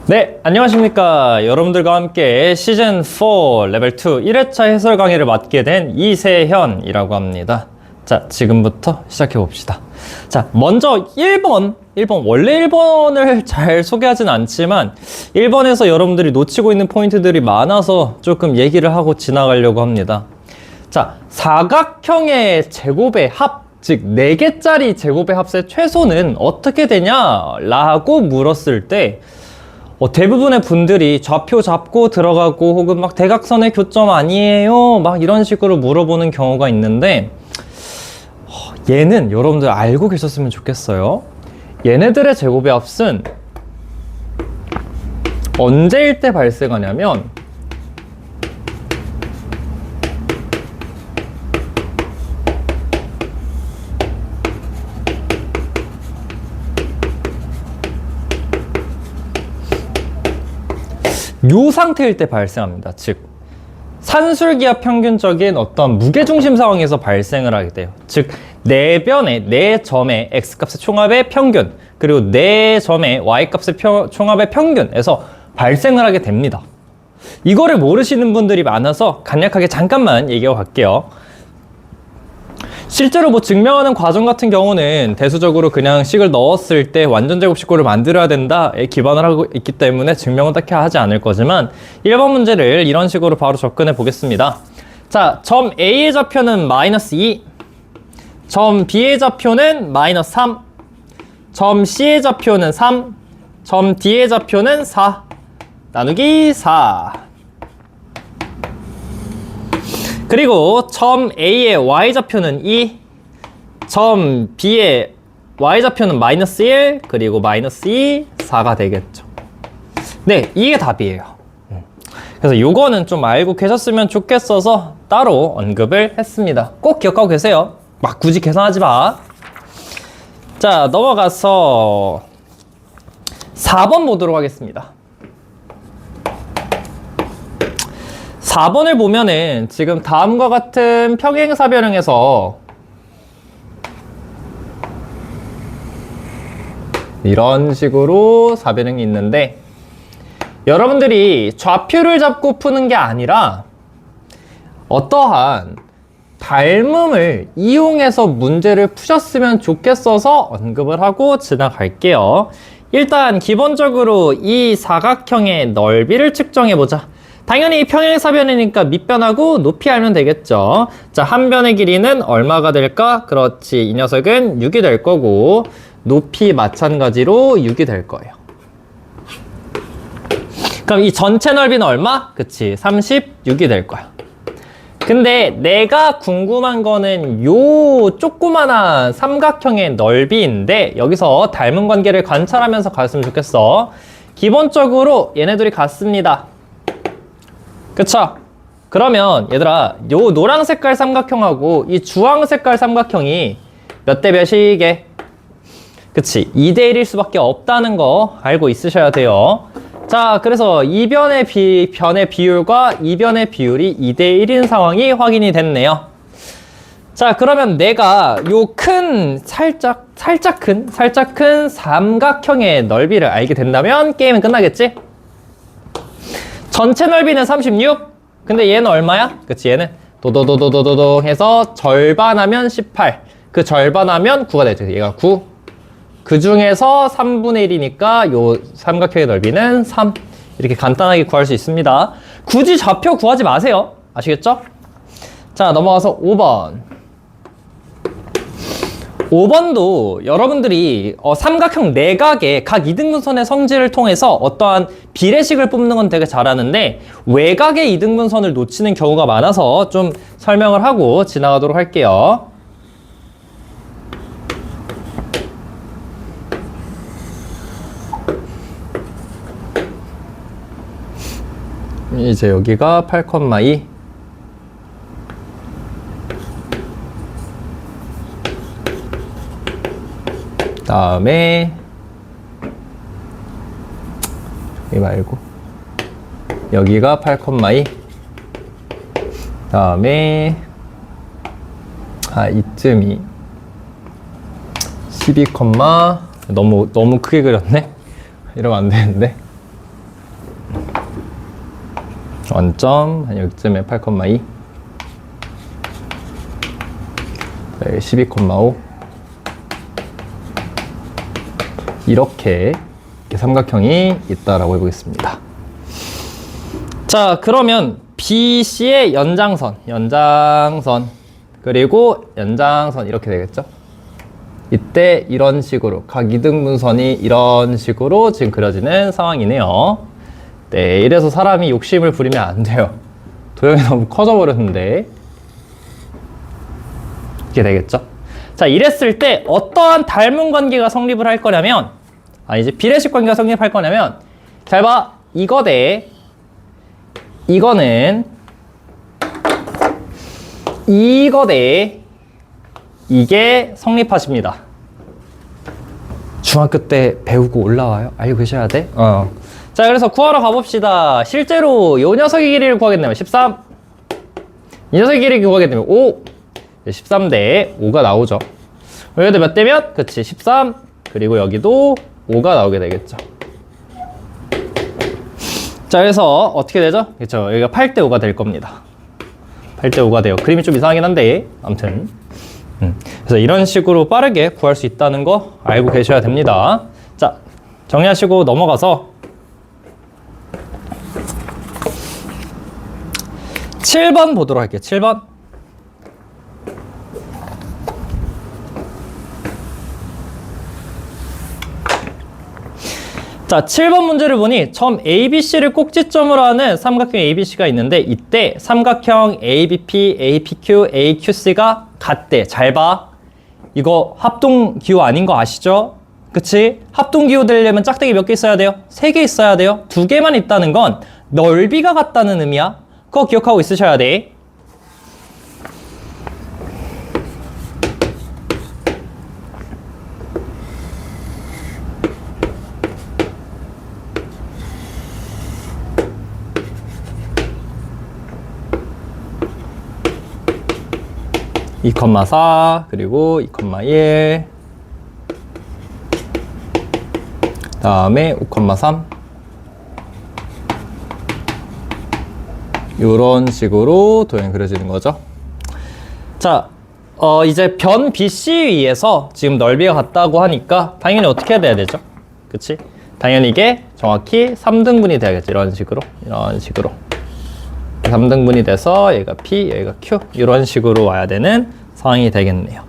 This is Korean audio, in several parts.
네, 안녕하십니까. 여러분들과 함께 시즌4 레벨2 1회차 해설 강의를 맡게 된 이세현이라고 합니다. 자, 지금부터 시작해 봅시다. 자, 먼저 1번 원래 1번을 잘 소개하진 않지만 1번에서 여러분들이 놓치고 있는 포인트들이 많아서 조금 얘기를 하고 지나가려고 합니다. 자, 사각형의 제곱의 합, 즉 4개짜리 제곱의 합의 최소는 어떻게 되냐? 라고 물었을 때 대부분의 분들이 좌표 잡고 들어가고 혹은 막 대각선의 교점 아니에요? 막 이런 식으로 물어보는 경우가 있는데 얘는 여러분들 알고 계셨으면 좋겠어요. 얘네들의 제곱의 합은 언제일 때 발생하냐면 요 상태일 때 발생합니다. 즉 산술기압 평균적인 어떤 무게중심 상황에서 발생을 하게 돼요. 즉 네 점의 x값의 총합의 평균 그리고 네 점의 y값의 총합의 평균에서 발생을 하게 됩니다. 이거를 모르시는 분들이 많아서 간략하게 잠깐만 얘기하고 갈게요. 실제로 뭐 증명하는 과정 같은 경우는 대수적으로 그냥 식을 넣었을 때 완전 제곱식꼴을 만들어야 된다에 기반을 하고 있기 때문에 증명은 딱히 하지 않을 거지만 1번 문제를 이런 식으로 바로 접근해 보겠습니다. 자, 점 A의 좌표는 마이너스 2, 점 B의 좌표는 마이너스 3, 점 C의 좌표는 3, 점 D의 좌표는 4 나누기 4. 그리고 점 A의 y좌표는 2, 점 B의 y좌표는 마이너스 1, 그리고 마이너스 2, 4가 되겠죠. 네, 이게 답이에요. 그래서 요거는 좀 알고 계셨으면 좋겠어서 따로 언급을 했습니다. 꼭 기억하고 계세요. 막 굳이 계산하지 마. 자, 넘어가서 4번 보도록 하겠습니다. 4번을 보면은 지금 다음과 같은 평행사변형에서 이런 식으로 사변형이 있는데 여러분들이 좌표를 잡고 푸는 게 아니라 어떠한 닮음을 이용해서 문제를 푸셨으면 좋겠어서 언급을 하고 지나갈게요. 일단 기본적으로 이 사각형의 넓이를 측정해보자. 당연히 평행사변이니까 밑변하고 높이 알면 되겠죠. 자, 한 변의 길이는 얼마가 될까? 그렇지, 이 녀석은 6이 될 거고 높이 마찬가지로 6이 될 거예요. 그럼 이 전체 넓이는 얼마? 그치, 36이 될 거야. 근데 내가 궁금한 거는 요 조그마한 삼각형의 넓이인데 여기서 닮은 관계를 관찰하면서 갔으면 좋겠어. 기본적으로 얘네들이 같습니다. 그쵸? 그러면 얘들아, 요 노란 색깔 삼각형하고 이 주황 색깔 삼각형이 몇 대 몇이게? 그치, 2대 1일 수밖에 없다는 거 알고 있으셔야 돼요. 자, 그래서 이 변의 비율과 이 변의 비율이 2대 1인 상황이 확인이 됐네요. 자, 그러면 내가 요 살짝 큰 삼각형의 넓이를 알게 된다면 게임은 끝나겠지? 전체 넓이는 36. 근데 얘는 얼마야? 그치, 얘는 도도도도도도 해서 절반하면 18. 그 절반하면 9가 되죠. 얘가 9. 그 중에서 3분의 1이니까 요 삼각형의 넓이는 3. 이렇게 간단하게 구할 수 있습니다. 굳이 좌표 구하지 마세요. 아시겠죠? 자, 넘어가서 5번. 5번도 여러분들이 삼각형 내각의 각 이등분선의 성질을 통해서 어떠한 비례식을 뽑는 건 되게 잘하는데 외곽의 이등분선을 놓치는 경우가 많아서 좀 설명을 하고 지나가도록 할게요. 이제 여기가 8,2 다음에 여기 말고 여기가 8,2 다음에 이쯤이 12, 너무 크게 그렸네? 이러면 안 되는데 원점 한 여기쯤에 8,2, 12,5 이렇게 삼각형이 있다라고 해보겠습니다. 자, 그러면 BC의 연장선 그리고 연장선 이렇게 되겠죠. 이때 이런 식으로 각 이등분선이 이런 식으로 지금 그려지는 상황이네요. 네, 이래서 사람이 욕심을 부리면 안 돼요. 도형이 너무 커져 버렸는데 이렇게 되겠죠. 자, 이랬을 때 어떠한 닮은 관계가 성립을 할 거냐면 이제 비례식 관계가 성립할 거냐면 잘 봐. 이거 대 이거는 이거 대 이게 성립하십니다. 중학교 때 배우고 올라와요? 알고 계셔야 돼? 자, 그래서 구하러 가봅시다. 실제로 요 녀석의 길이를 구하겠다면 13, 이 녀석의 길이를 구하겠다면 5, 13 대 5가 나오죠. 여기도 몇 대면? 그치, 13, 그리고 여기도 5가 나오게 되겠죠. 자, 그래서 어떻게 되죠? 그쵸, 여기가 8대 5가 될 겁니다. 8대 5가 돼요. 그림이 좀 이상하긴 한데 아무튼 그래서 이런 식으로 빠르게 구할 수 있다는 거 알고 계셔야 됩니다. 자, 정리하시고 넘어가서 7번 보도록 할게요. 7번. 자, 7번 문제를 보니 점 ABC를 꼭지점으로 하는 삼각형 ABC가 있는데 이때 삼각형 ABP, APQ, AQC가 같대. 잘 봐. 이거 합동기호 아닌 거 아시죠? 그치? 합동기호 되려면 짝대기 몇 개 있어야 돼요? 3개 있어야 돼요. 2개만 있다는 건 넓이가 같다는 의미야. 그거 기억하고 있으셔야 돼. (2,4) 그리고 2,1 다음에 5,3 이런 식으로 도형이 그려지는 거죠. 자, 이제 변 BC 위에서 지금 넓이가 같다고 하니까 당연히 어떻게 해야 되죠? 그치? 당연히 이게 정확히 3등분이 돼야겠죠. 이런 식으로 3등분이 돼서 여기가 P, 여기가 Q 이런 식으로 와야 되는 상황이 되겠네요.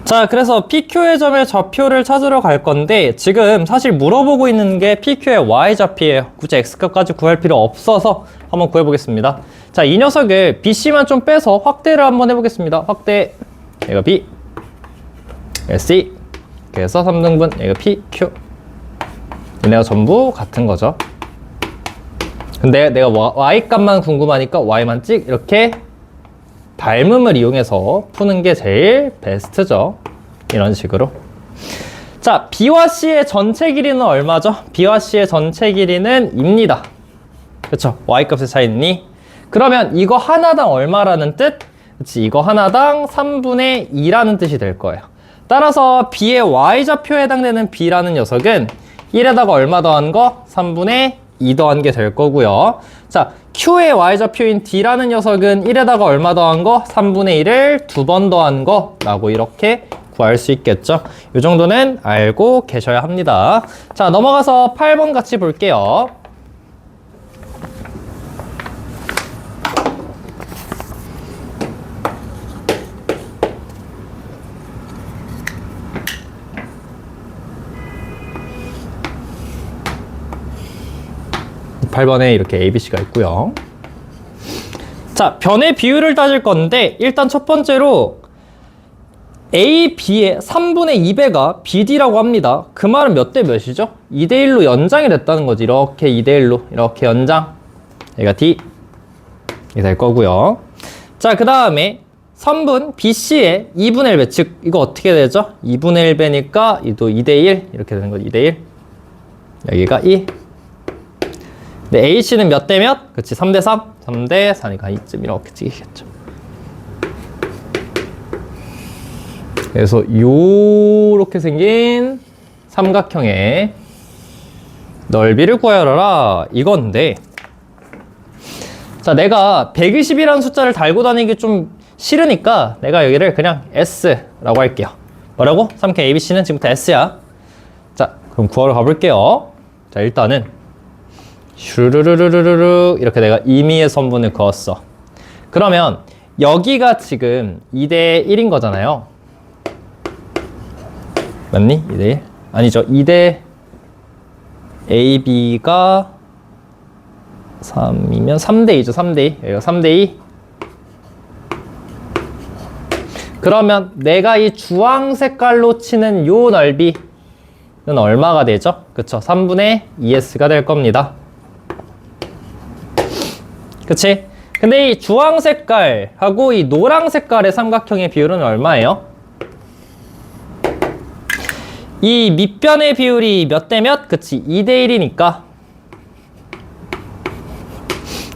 자, 그래서 PQ의 점의 좌표를 찾으러 갈 건데 지금 사실 물어보고 있는 게 PQ의 Y좌표예요. 굳이 X값까지 구할 필요 없어서 한번 구해보겠습니다. 자, 이 녀석을 BC만 좀 빼서 확대를 한번 해보겠습니다. 확대, 여기가 B, 여기가 C, 그래서 3등분, 여기가 P, Q 얘네가 전부 같은 거죠. 근데 내가 Y값만 궁금하니까 Y만 찍 이렇게 닮음을 이용해서 푸는 게 제일 베스트죠. 이런 식으로. 자, B와 C의 전체 길이는 얼마죠? B와 C의 전체 길이는 입니다. 그쵸? Y값의 차이니? 그러면 이거 하나당 얼마라는 뜻? 그치, 이거 하나당 3분의 2라는 뜻이 될 거예요. 따라서 B의 Y좌표에 해당되는 B라는 녀석은 1에다가 얼마 더한 거? 3분의 2 더한 게 될 거고요. 자, Q의 Y좌표인 D라는 녀석은 1에다가 얼마 더한 거? 3분의 1을 2번 더한 거 라고 이렇게 구할 수 있겠죠. 이 정도는 알고 계셔야 합니다. 자, 넘어가서 8번 같이 볼게요. (8번에) 이렇게 ABC가 있고요. 자, 변의 비율을 따질 건데 일단 첫 번째로 AB의 3분의 2배가 BD라고 합니다. 그 말은 몇 대 몇이죠? 2대1로 연장이 됐다는 거지. 이렇게 2대1로 이렇게 연장. 여기가 D 이게 될 거고요. 자, 그 다음에 3분 BC의 2분의 1배, 즉 이거 어떻게 되죠? 2분의 1배니까 이도 2대1 이렇게 되는 거죠. 2대1 여기가 2. 네, H는 몇 대 몇? 그치, 3대3? 3대4니까 이쯤 이렇게 찍히겠죠. 그래서 요렇게 생긴 삼각형의 넓이를 구하여라 이건데 자, 내가 120이라는 숫자를 달고 다니기 좀 싫으니까 내가 여기를 그냥 S라고 할게요. 뭐라고? 3켜 ABC는 지금부터 S야. 자, 그럼 구하러 가볼게요. 자, 일단은 슈르르르르르 이렇게 내가 임의의 선분을 그었어. 그러면 여기가 지금 2대 1인 거잖아요. 맞니? 2대 1? 아니죠. 2대 AB가 3이면 3대 2죠. 3대 2. 여기가 3대 2. 그러면 내가 이 주황 색깔로 치는 요 넓이는 얼마가 되죠? 그쵸? 3분의 2S가 될 겁니다. 그치? 근데 이 주황 색깔하고 이 노랑 색깔의 삼각형의 비율은 얼마예요? 이 밑변의 비율이 몇 대 몇? 그치? 2대 1이니까.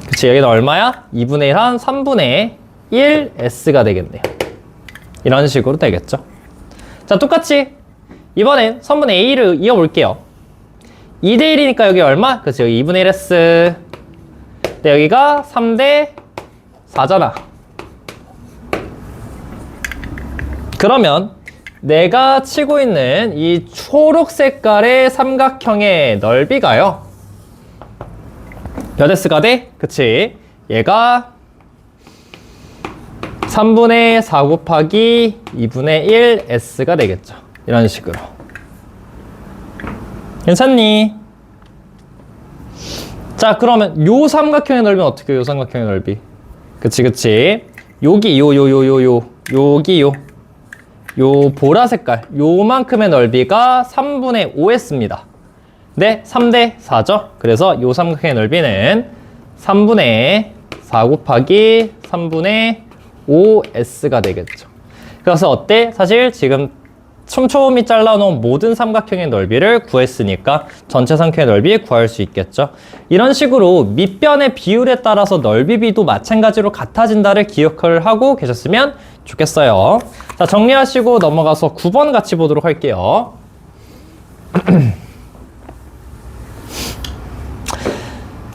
그치? 여기는 얼마야? 2분의 1 한 3분의 1 S가 되겠네요. 이런 식으로 되겠죠. 자, 똑같이 이번엔 3분의 A를 이어볼게요. 2대 1이니까 여기 얼마? 그치? 여기 2분의 1 S. 근데 여기가 3대 4잖아. 그러면 내가 치고 있는 이 초록 색깔의 삼각형의 넓이가요. 몇 S가 돼? 그치? 얘가 3분의 4 곱하기 2분의 1 S가 되겠죠. 이런 식으로. 괜찮니? 자, 그러면 요 삼각형의 넓이는 어떻게 해요? 요 삼각형의 넓이. 그치, 그치. 여기, 여기, 요 보라 색깔, 요만큼의 넓이가 3분의 5S입니다. 네, 3대 4죠? 그래서 요 삼각형의 넓이는 3분의 4 곱하기 3분의 5S가 되겠죠. 그래서 어때? 사실 지금 촘촘히 잘라놓은 모든 삼각형의 넓이를 구했으니까 전체 삼각형의 넓이 구할 수 있겠죠. 이런 식으로 밑변의 비율에 따라서 넓이비도 마찬가지로 같아진다를 기억을 하고 계셨으면 좋겠어요. 자, 정리하시고 넘어가서 9번 같이 보도록 할게요.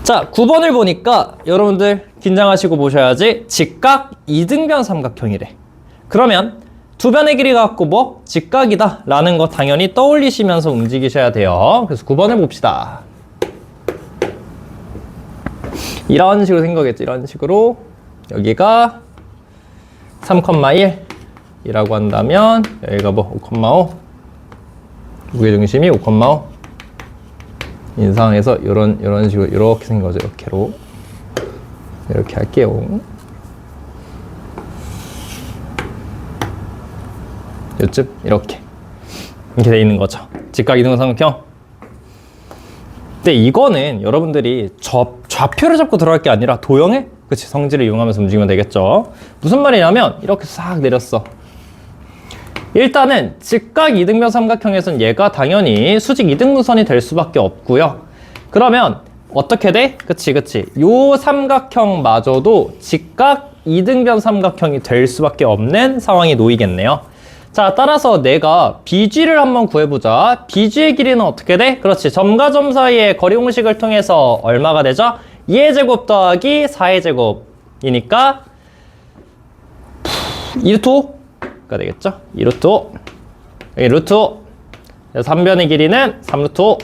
자, 9번을 보니까 여러분들 긴장하시고 보셔야지. 직각 이등변 삼각형이래. 그러면 두 변의 길이가 같고 뭐? 직각이다 라는 거 당연히 떠올리시면서 움직이셔야 돼요. 그래서 9번을 봅시다. 이런 식으로 생각했죠. 이런 식으로 여기가 3,1 이라고 한다면 여기가 뭐 5,5 무게중심이 5,5 인상에서 이런 식으로 이렇게 생긴 거죠. 이렇게 할게요. 요쯤 이렇게 돼 있는 거죠. 직각 이등변 삼각형. 근데 이거는 여러분들이 좌표를 잡고 들어갈 게 아니라 도형의 그치 성질을 이용하면서 움직이면 되겠죠. 무슨 말이냐면 이렇게 싹 내렸어. 일단은 직각 이등변 삼각형에서는 얘가 당연히 수직 이등분선이 될 수밖에 없고요. 그러면 어떻게 돼? 그치. 요 삼각형마저도 직각 이등변 삼각형이 될 수밖에 없는 상황이 놓이겠네요. 자, 따라서 내가 BG를 한번 구해보자. BG의 길이는 어떻게 돼? 그렇지. 점과 점 사이의 거리 공식을 통해서 얼마가 되죠? 2의 제곱 더하기 4의 제곱이니까 2루트 5가 되겠죠? 2루트 5. 여기 루트 5. 3변의 길이는 3루트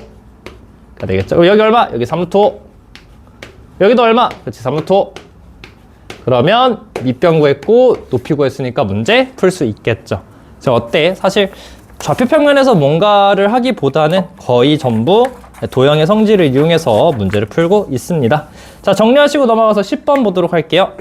5가 되겠죠? 여기 얼마? 여기 3루트 5. 여기도 얼마? 그렇지. 3루트 5. 그러면 밑변 구했고 높이 구했으니까 문제 풀 수 있겠죠. 자, 어때? 사실 좌표 평면에서 뭔가를 하기보다는 거의 전부 도형의 성질을 이용해서 문제를 풀고 있습니다. 자, 정리하시고 넘어가서 10번 보도록 할게요.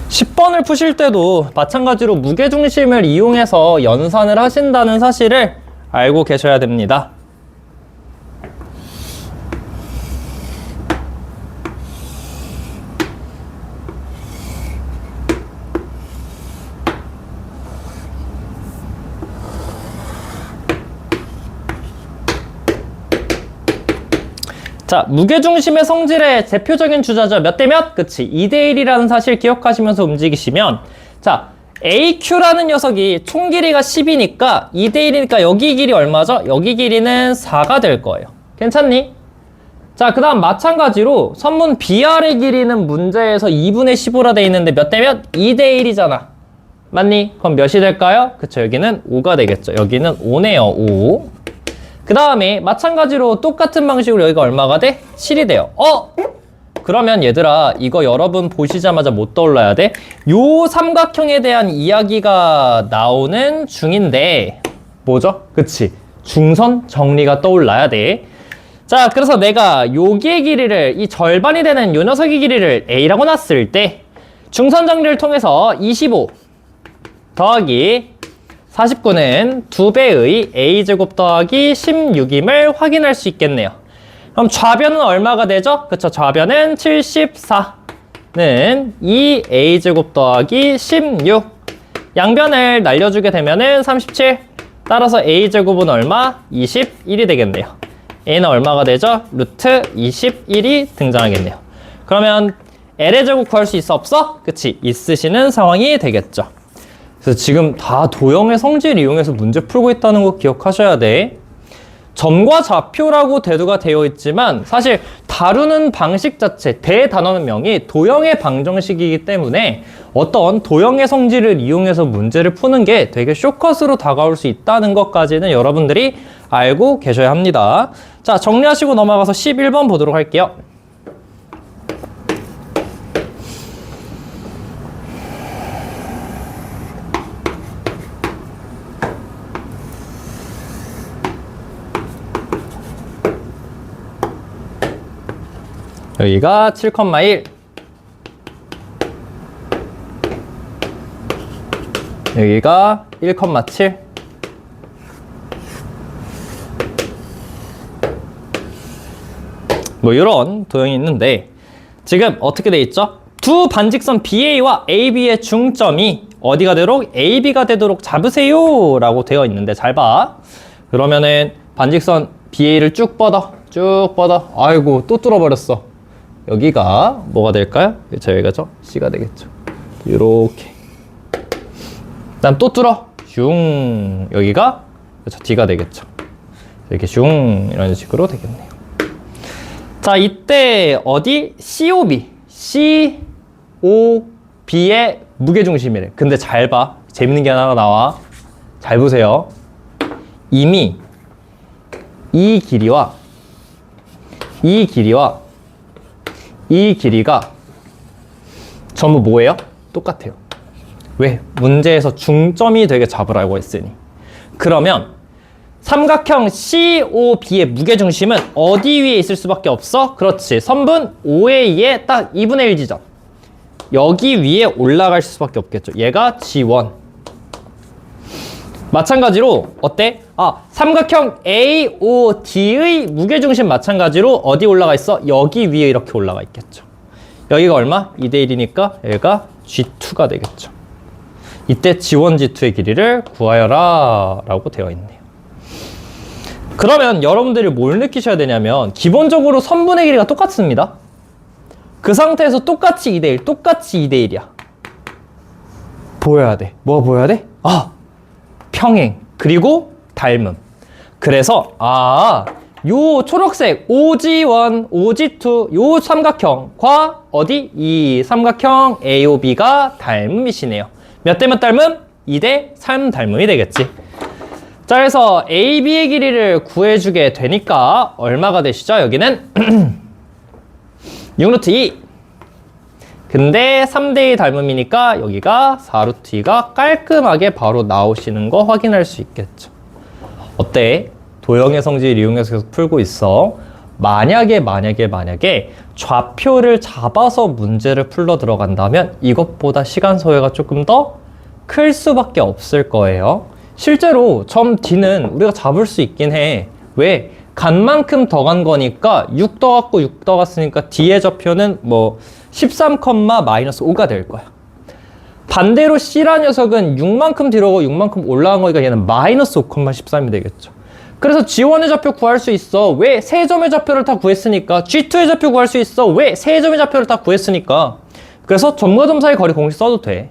(10번을) 푸실 때도 마찬가지로 무게중심을 이용해서 연산을 하신다는 사실을 알고 계셔야 됩니다. 자, 무게중심의 성질의 대표적인 주자죠. 몇 대 몇? 그치. 2대 1이라는 사실 기억하시면서 움직이시면 자, AQ라는 녀석이 총 길이가 10이니까 2대1이니까 여기 길이 얼마죠? 여기 길이는 4가 될 거예요. 괜찮니? 자, 그 다음 마찬가지로 선문 BR의 길이는 문제에서 2분의 15라 돼 있는데 몇 대면? 2대1이잖아. 맞니? 그럼 몇이 될까요? 그쵸, 여기는 5가 되겠죠. 여기는 5네요, 5. 그 다음에 마찬가지로 똑같은 방식으로 여기가 얼마가 돼? 7이 돼요. 그러면 얘들아, 이거 여러분 보시자마자 못 떠올라야 돼? 요 삼각형에 대한 이야기가 나오는 중인데 뭐죠? 그치, 중선 정리가 떠올라야 돼. 자, 그래서 내가 여기의 길이를, 이 절반이 되는 요 녀석의 길이를 A라고 놨을 때 중선 정리를 통해서 25 더하기 49는 2배의 A제곱 더하기 16임을 확인할 수 있겠네요. 그럼 좌변은 얼마가 되죠? 그쵸, 좌변은 74는 2A제곱 더하기 16. 양변을 날려주게 되면은 37. 따라서 A제곱은 얼마? 21이 되겠네요. A는 얼마가 되죠? 루트 21이 등장하겠네요. 그러면 L의 제곱 구할 수 있어, 없어? 그치, 있으시는 상황이 되겠죠. 그래서 지금 다 도형의 성질을 이용해서 문제 풀고 있다는 거 기억하셔야 돼. 점과 좌표라고 대두가 되어 있지만 사실 다루는 방식 자체, 대단원의 명이 도형의 방정식이기 때문에 어떤 도형의 성질을 이용해서 문제를 푸는 게 되게 숏컷으로 다가올 수 있다는 것까지는 여러분들이 알고 계셔야 합니다. 자, 정리하시고 넘어가서 11번 보도록 할게요. 여기가 7,1, 여기가 1,7, 뭐 이런 도형이 있는데 지금 어떻게 돼 있죠? 두 반직선 BA와 AB의 중점이 어디가 되도록? AB가 되도록 잡으세요 라고 되어 있는데 잘 봐. 그러면은 반직선 BA를 쭉 뻗어. 아이고, 또 뚫어버렸어. 여기가 뭐가 될까요? 여기가죠? C가 되겠죠. 요렇게. 그다음 또 뚫어. 슝. 여기가 그렇죠, D가 되겠죠. 이렇게 슝 이런 식으로 되겠네요. 자, 이때 어디? COB의 무게중심이래. 근데 잘 봐. 재밌는 게 하나가 나와. 잘 보세요. 이미 이 길이와 이 길이가 전부 뭐예요? 똑같아요. 왜? 문제에서 중점이 되게 잡으라고 했으니. 그러면 삼각형 COB의 무게중심은 어디 위에 있을 수밖에 없어? 그렇지. 선분 OA의 딱 2분의 1 지점. 여기 위에 올라갈 수밖에 없겠죠. 얘가 G1. 마찬가지로 어때? 삼각형 AOD의 무게중심 마찬가지로 어디 올라가 있어? 여기 위에 이렇게 올라가 있겠죠. 여기가 얼마? 2대1이니까 얘가 G2가 되겠죠. 이때 G1, G2의 길이를 구하여라 라고 되어 있네요. 그러면 여러분들이 뭘 느끼셔야 되냐면 기본적으로 선분의 길이가 똑같습니다. 그 상태에서 똑같이 2대1, 똑같이 2대1이야. 보여야 돼. 뭐가 보여야 돼? 평행, 그리고 닮음. 그래서 요 초록색 OG1, OG2 요 삼각형과 어디? 이 삼각형 AOB가 닮음이시네요. 몇 대 몇 닮음? 2대 3 닮음이 되겠지. 자, 그래서 AB의 길이를 구해주게 되니까 얼마가 되시죠? 여기는 6루트 2. 근데 3대2 닮음이니까 여기가 4루트 2가 깔끔하게 바로 나오시는 거 확인할 수 있겠죠. 어때? 도형의 성질을 이용해서 계속 풀고 있어. 만약에 좌표를 잡아서 문제를 풀러 들어간다면 이것보다 시간 소요가 조금 더 클 수밖에 없을 거예요. 실제로 점 D는 우리가 잡을 수 있긴 해. 왜? 간 만큼 더 간 거니까 6 더갔고 6 더갔으니까 D의 좌표는 뭐 13,-5가 될 거야. 반대로 C라는 녀석은 6만큼 뒤로 가고 6만큼 올라간 거니까 얘는 마이너스 5,13이 되겠죠. 그래서 G1의 좌표 구할 수 있어. 왜? 세 점의 좌표를 다 구했으니까. G2의 좌표 구할 수 있어. 왜? 세 점의 좌표를 다 구했으니까. 그래서 점과 점 사이 거리 공식 써도 돼.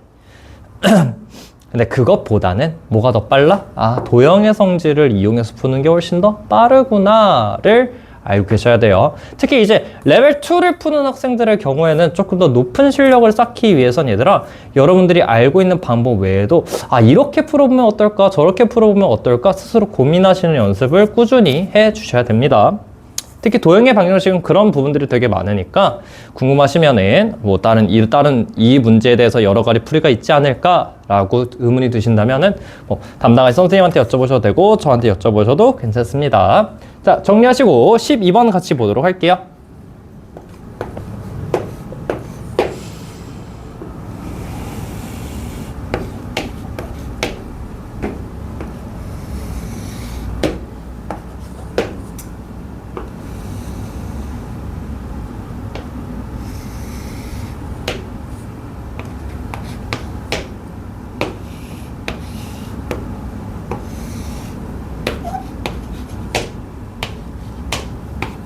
근데 그것보다는 뭐가 더 빨라? 아, 도형의 성질을 이용해서 푸는 게 훨씬 더 빠르구나를 알고 계셔야 돼요. 특히 이제 레벨 2를 푸는 학생들의 경우에는 조금 더 높은 실력을 쌓기 위해선 얘들아, 여러분들이 알고 있는 방법 외에도 아, 이렇게 풀어보면 어떨까, 저렇게 풀어보면 어떨까 스스로 고민하시는 연습을 꾸준히 해 주셔야 됩니다. 특히 도형의 방정식은 그런 부분들이 되게 많으니까 궁금하시면은 뭐 다른 이 문제에 대해서 여러 가지 풀이가 있지 않을까라고 의문이 드신다면은 뭐 담당하신 선생님한테 여쭤보셔도 되고 저한테 여쭤보셔도 괜찮습니다. 자, 정리하시고 12번 같이 보도록 할게요.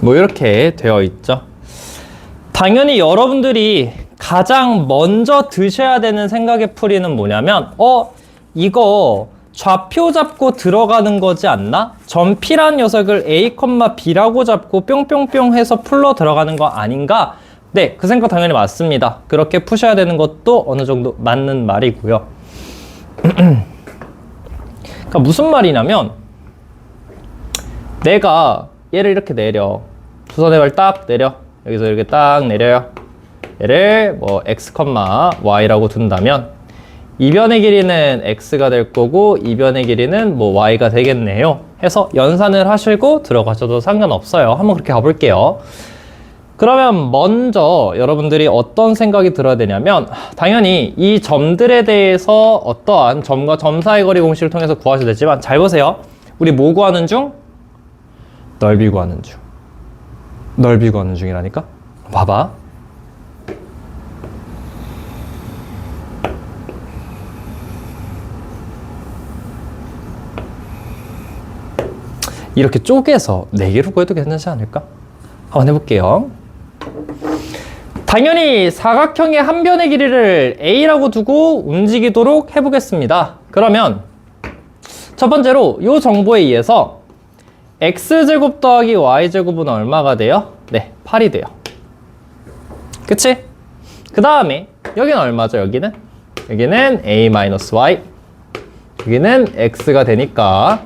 뭐 이렇게 되어 있죠. 당연히 여러분들이 가장 먼저 드셔야 되는 생각의 풀이는 뭐냐면 이거 좌표 잡고 들어가는 거지 않나? 점 P란 녀석을 A, B라고 잡고 뿅뿅뿅 해서 풀러 들어가는 거 아닌가? 네, 그 생각 당연히 맞습니다. 그렇게 푸셔야 되는 것도 어느 정도 맞는 말이고요. 그러니까 무슨 말이냐면 내가 얘를 이렇게 내려, 수선의 발 딱 내려, 여기서 이렇게 딱 내려요. 얘를 뭐 x, y라고 둔다면 이변의 길이는 x가 될 거고 이변의 길이는 뭐 y가 되겠네요. 해서 연산을 하시고 들어가셔도 상관없어요. 한번 그렇게 가볼게요. 그러면 먼저 여러분들이 어떤 생각이 들어야 되냐면 당연히 이 점들에 대해서 어떠한 점과 점 사이 거리 공식을 통해서 구하셔도 되지만 잘 보세요. 우리 뭐 구하는 중? 넓이 구하는 중. 넓이 구하는 중이라니까? 봐봐. 이렇게 쪼개서 4개로 구해도 괜찮지 않을까? 한번 해볼게요. 당연히 사각형의 한 변의 길이를 A라고 두고 움직이도록 해보겠습니다. 그러면 첫 번째로 이 정보에 의해서 x제곱 더하기 y제곱은 얼마가 돼요? 네, 8이 돼요. 그치? 그 다음에 여기는 얼마죠? 여기는 a-y, 여기는 x가 되니까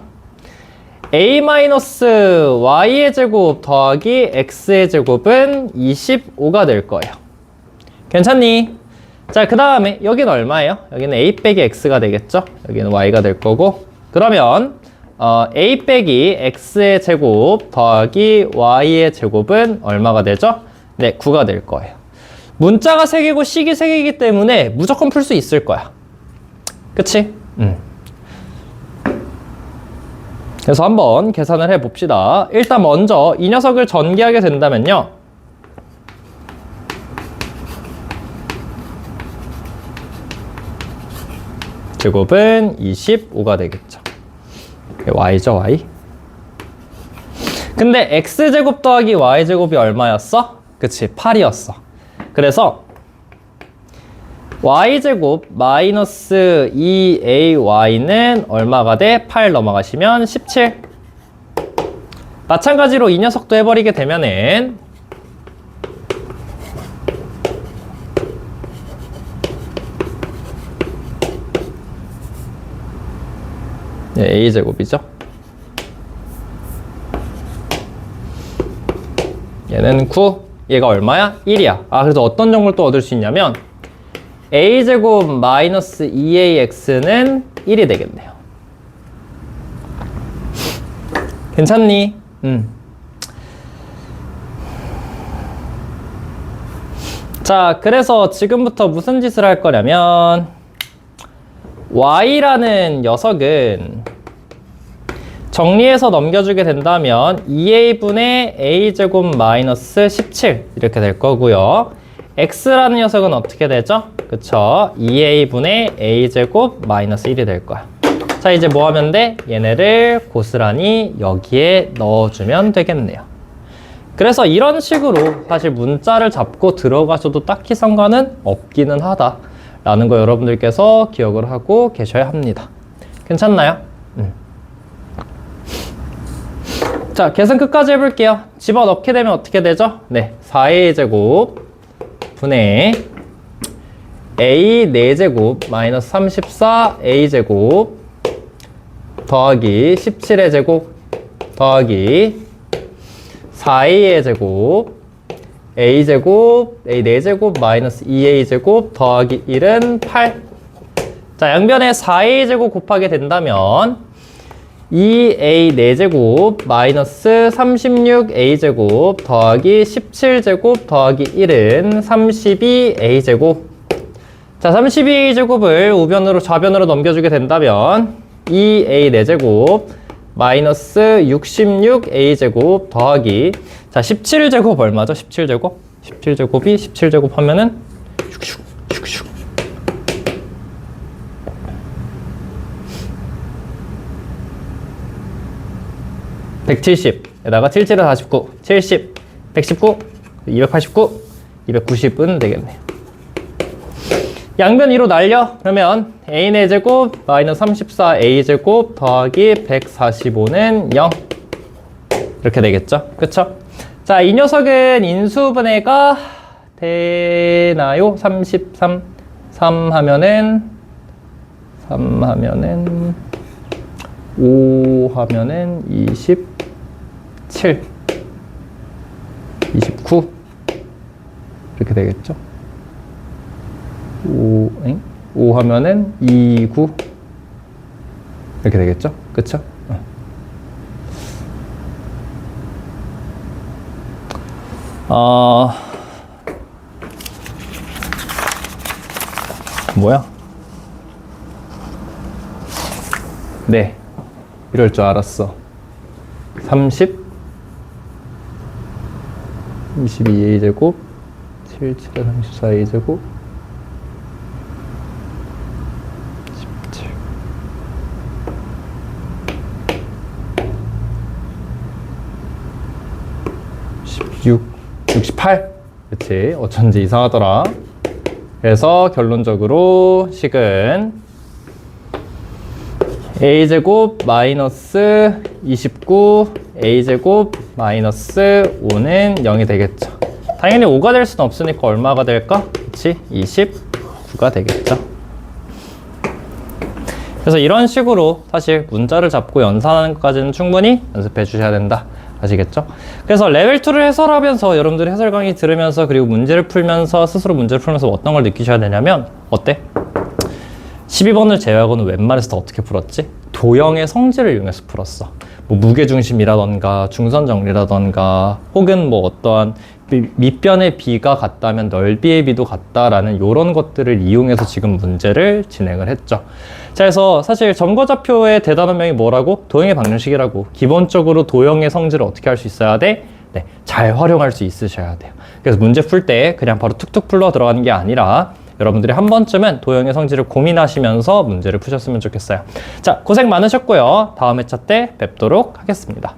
a-y의 제곱 더하기 x의 제곱은 25가 될 거예요. 괜찮니? 자, 그 다음에 여기는 얼마예요? 여기는 a 빼기 x가 되겠죠? 여기는 y가 될 거고, 그러면 a 빼기 x의 제곱 더하기 y의 제곱은 얼마가 되죠? 네, 9가 될 거예요. 문자가 3개고 식이 3개이기 때문에 무조건 풀 수 있을 거야. 그치? 그래서 한번 계산을 해봅시다. 일단 먼저 이 녀석을 전개하게 된다면요. 제곱은 25가 되겠죠. y죠, y. 근데 x제곱 더하기 y제곱이 얼마였어? 그치, 8이었어. 그래서 y제곱 마이너스 2ay는 얼마가 돼? 8 넘어가시면 17. 마찬가지로 이 녀석도 해버리게 되면은 네, a제곱이죠. 얘는 9, 얘가 얼마야? 1이야. 아, 그래서 어떤 정보를 또 얻을 수 있냐면 a제곱 마이너스 2ax는 1이 되겠네요. 괜찮니? 자, 그래서 지금부터 무슨 짓을 할 거냐면 y라는 녀석은 정리해서 넘겨주게 된다면 2a분의 a제곱 마이너스 17 이렇게 될 거고요. x라는 녀석은 어떻게 되죠? 그쵸? 2a분의 a제곱 마이너스 1이 될 거야. 자, 이제 뭐 하면 돼? 얘네를 고스란히 여기에 넣어주면 되겠네요. 그래서 이런 식으로 사실 문자를 잡고 들어가셔도 딱히 상관은 없기는 하다 라는 거 여러분들께서 기억을 하고 계셔야 합니다. 괜찮나요? 자, 계산 끝까지 해볼게요. 집어넣게 되면 어떻게 되죠? 네, 4a 제곱 분의 a 4제곱 마이너스 34a 제곱 더하기 17의 제곱 더하기 4a의 제곱 a 제곱 a 4제곱 마이너스 2a 제곱 더하기 1은 8. 자, 양변에 4a 제곱 곱하게 된다면 2a 4제곱 마이너스 36a 제곱 더하기 17제곱 더하기 1은 32a 제곱. 자, 32a 제곱을 우변으로 좌변으로 넘겨주게 된다면 2a 4제곱 마이너스 66a 제곱 더하기, 자, 17제곱 얼마죠? 17제곱? 17제곱이 17제곱 하면은 슉슉 슉슉 170에다가 77에 49, 70, 119, 289, 290은 되겠네요. 양변 위로 날려. 그러면 a의 제곱 마이너스 34a 제곱 더하기 145는 0 이렇게 되겠죠. 그쵸? 자, 이 녀석은 인수분해가 되나요? 33, 3 하면은 5 하면은 27, 29 이렇게 되겠죠. 5 하면은 29 이렇게 되겠죠. 그쵸? 뭐야? 네, 이럴 줄 알았어. 30 32a 제곱 77에 34a 제곱 17 16 68. 그치? 어쩐지 이상하더라. 그래서 결론적으로 식은 a제곱 마이너스 29 a제곱 마이너스 5는 0이 되겠죠. 당연히 5가 될 수는 없으니까 얼마가 될까? 그치? 29가 되겠죠. 그래서 이런 식으로 사실 문자를 잡고 연산하는 것까지는 충분히 연습해 주셔야 된다. 아시겠죠? 그래서 레벨 2를 해설하면서 여러분들이 해설 강의 들으면서 그리고 문제를 풀면서 스스로 문제를 풀면서 어떤 걸 느끼셔야 되냐면, 어때? 12번을 제외하고는 웬만해서 어떻게 풀었지? 도형의 성질을 이용해서 풀었어. 뭐 무게중심이라던가 중선정리라던가 혹은 뭐 어떠한 밑변의 비가 같다면 넓이의 비도 같다라는 이런 것들을 이용해서 지금 문제를 진행을 했죠. 자, 그래서 사실 점거좌표의 대단원명이 뭐라고? 도형의 방정식이라고. 기본적으로 도형의 성질을 어떻게 할 수 있어야 돼? 네, 잘 활용할 수 있으셔야 돼요. 그래서 문제 풀 때 그냥 바로 툭툭 풀러 들어가는 게 아니라 여러분들이 한 번쯤은 도형의 성질을 고민하시면서 문제를 푸셨으면 좋겠어요. 자, 고생 많으셨고요. 다음 회차 때 뵙도록 하겠습니다.